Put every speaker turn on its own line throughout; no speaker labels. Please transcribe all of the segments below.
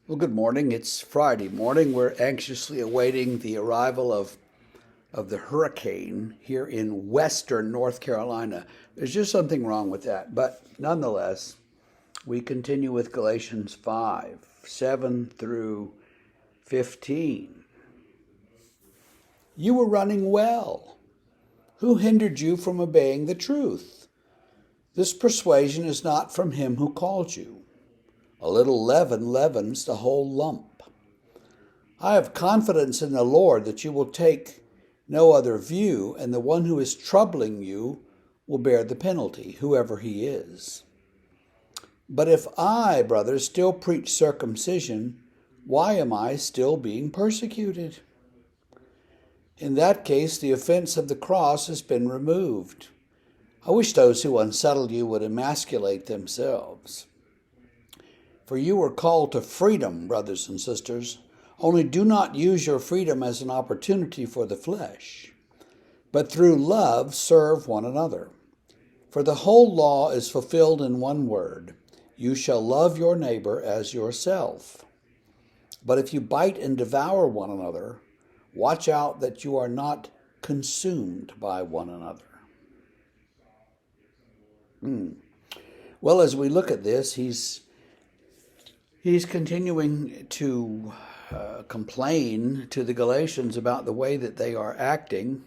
Well, good morning. It's Friday morning. We're anxiously awaiting the arrival of the hurricane here in western North Carolina. There's just something wrong with that. But nonetheless, we continue with Galatians 5 7 through 15. You were running well. Who hindered you from obeying the truth? This persuasion is not from him who called you. A little leaven leavens the whole lump. I have confidence in the Lord that you will take no other view, and the one who is troubling you will bear the penalty, whoever he is. But if I, brothers, still preach circumcision, why am I still being persecuted? In that case, the offense of the cross has been removed. I wish those who unsettle you would emasculate themselves. For you were called to freedom, brothers and sisters. Only do not use your freedom as an opportunity for the flesh, but through love serve one another. For the whole law is fulfilled in one word: you shall love your neighbor as yourself. But if you bite and devour one another, watch out that you are not consumed by one another. Well, as we look at this, he's continuing to complain to the Galatians about the way that they are acting,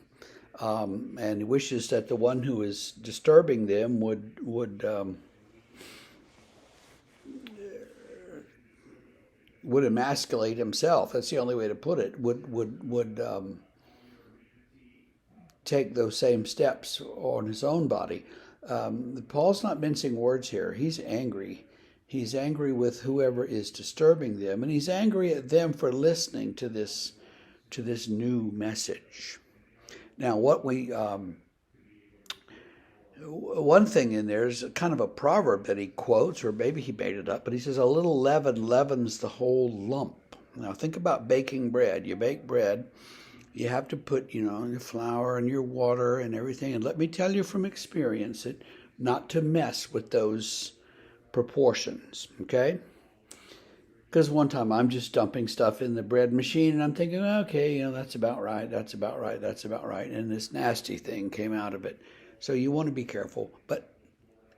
and he wishes that the one who is disturbing them would emasculate himself. That's the only way to put it. Would take those same steps on his own body. Paul's not mincing words here. He's angry. He's angry with whoever is disturbing them, and he's angry at them for listening to this new message. Now, one thing in there is kind of a proverb that he quotes, or maybe he made it up, but he says, "A little leaven leavens the whole lump." Now, think about baking bread. You bake bread, you have to put, your flour and your water and everything. And let me tell you from experience, not to mess with those proportions, okay? Because one time I'm just dumping stuff in the bread machine and I'm thinking, okay, that's about right, that's about right, that's about right. And this nasty thing came out of it. So you want to be careful. But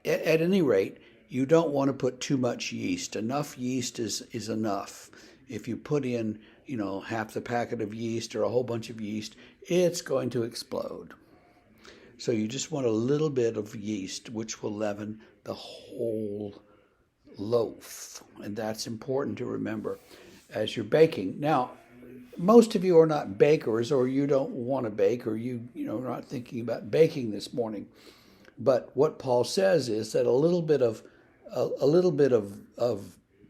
at any rate, you don't want to put too much yeast. Enough yeast is enough. If you put in, half the packet of yeast or a whole bunch of yeast, it's going to explode. So you just want a little bit of yeast, which will leaven the whole loaf. And that's important to remember as you're baking. Now, most of you are not bakers, or you don't want to bake, or you're not thinking about baking this morning. But what Paul says is that a little bit of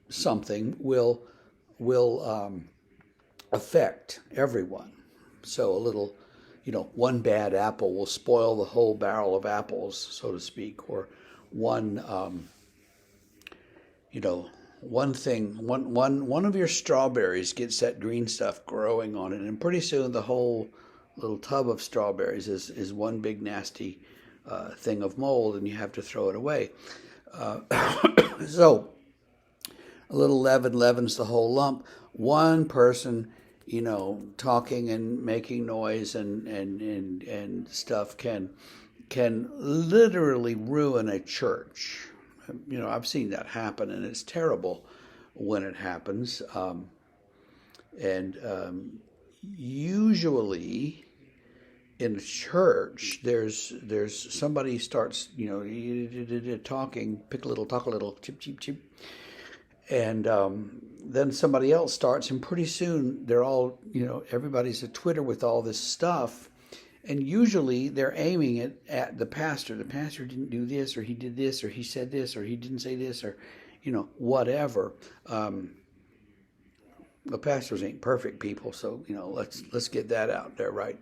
something will affect everyone. So a little, one bad apple will spoil the whole barrel of apples, so to speak, or one one of your strawberries gets that green stuff growing on it, and pretty soon the whole little tub of strawberries is one big nasty thing of mold, and you have to throw it away. So a little leaven leavens the whole lump. One person, talking and making noise and stuff can literally ruin a church. I've seen that happen, and it's terrible when it happens. Usually in a church, there's somebody starts, talking, pick a little, talk a little, chip, chip, chip. And then somebody else starts, and pretty soon they're all, everybody's at Twitter with all this stuff. And usually they're aiming it at the pastor. The pastor didn't do this, or he did this, or he said this, or he didn't say this, or, whatever. The pastors ain't perfect people, so, let's get that out there right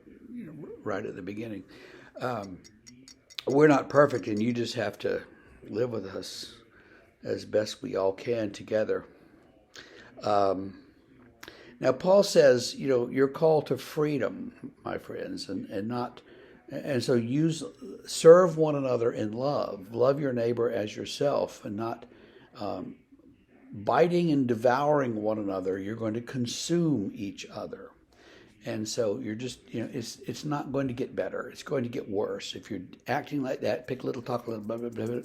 at the beginning. We're not perfect, and you just have to live with us as best we all can together. Now, Paul says, you're called to freedom, my friends, and so serve one another in love. Love your neighbor as yourself, and not biting and devouring one another, you're going to consume each other. And so you're just, it's not going to get better. It's going to get worse. If you're acting like that, pick a little, talk a little, blah, blah, blah, blah,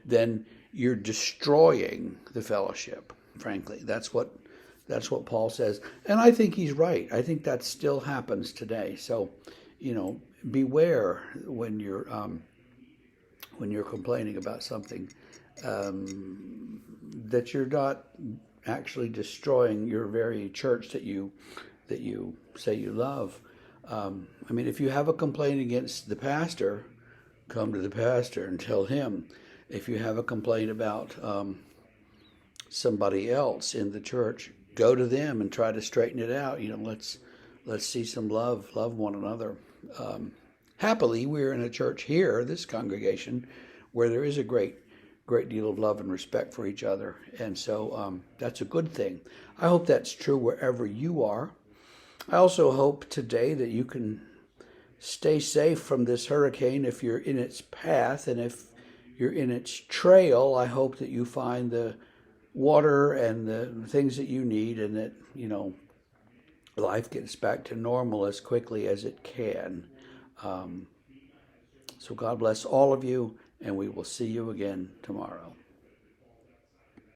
then you're destroying the fellowship. Frankly, that's what Paul says, and I think he's right. I think that still happens today. So, beware when you're complaining about something, that you're not actually destroying your very church that you say you love. If you have a complaint against the pastor, come to the pastor and tell him. If you have a complaint about somebody else in the church, go to them and try to straighten it out. Let's see some love one another. Happily, we're in a church here, this congregation, where there is a great deal of love and respect for each other, and so that's a good thing. I hope that's true wherever you are. I also hope today that you can stay safe from this hurricane if you're in its path, and if you're in its trail, I hope that you find the water and the things that you need, and that life gets back to normal as quickly as it can. So God bless all of you, and we will see you again tomorrow.